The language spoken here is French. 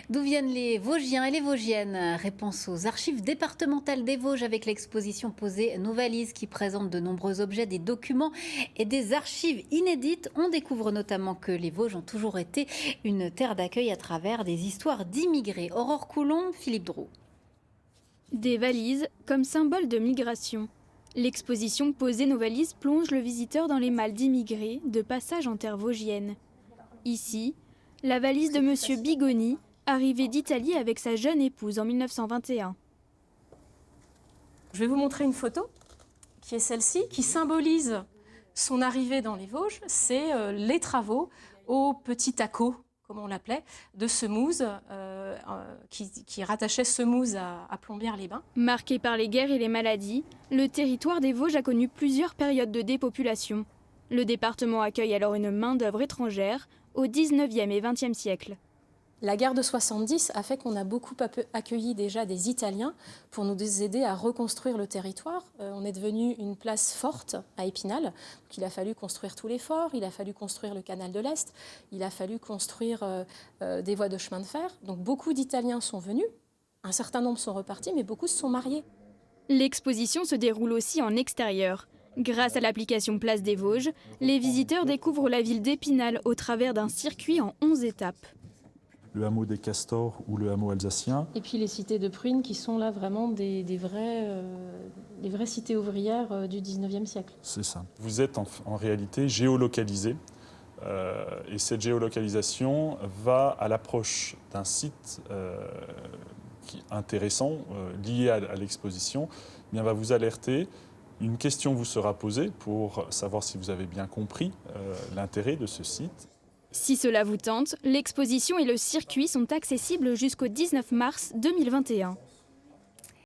D'où viennent les Vosgiens et les Vosgiennes? Réponse aux archives départementales des Vosges avec l'exposition Poser nos valises qui présente de nombreux objets, des documents et des archives inédites. On découvre notamment que les Vosges ont toujours été une terre d'accueil à travers des histoires d'immigrés. Aurore Coulon, Philippe Droux. Des valises comme symbole de migration. L'exposition Poser nos valises plonge le visiteur dans les malles d'immigrés de passage en terre vosgienne. Ici, la valise de Monsieur Bigoni, arrivé d'Italie avec sa jeune épouse en 1921. Je vais vous montrer une photo qui est celle-ci, qui symbolise son arrivée dans les Vosges. C'est les travaux au petit Acco, comme on l'appelait, de Semouse, qui rattachait Semouse à Plombières-les-Bains. Marqué par les guerres et les maladies, le territoire des Vosges a connu plusieurs périodes de dépopulation. Le département accueille alors une main-d'œuvre étrangère au 19e et 20e siècle. La guerre de 70 a fait qu'on a beaucoup accueilli déjà des Italiens pour nous aider à reconstruire le territoire. On est devenu une place forte à Épinal. Donc il a fallu construire tous les forts, il a fallu construire le canal de l'Est, il a fallu construire des voies de chemin de fer. Donc beaucoup d'Italiens sont venus, un certain nombre sont repartis, mais beaucoup se sont mariés. L'exposition se déroule aussi en extérieur. Grâce à l'application Place des Vosges, les visiteurs découvrent la ville d'Épinal au travers d'un circuit en 11 étapes. Le hameau des Castors ou le hameau alsacien. Et puis les cités de Pruine qui sont là vraiment des vraies cités ouvrières du 19e siècle. C'est ça. Vous êtes en réalité géolocalisé et cette géolocalisation va à l'approche d'un site intéressant lié à l'exposition, va vous alerter. Une question vous sera posée pour savoir si vous avez bien compris l'intérêt de ce site. Si cela vous tente, l'exposition et le circuit sont accessibles jusqu'au 19 mars 2021.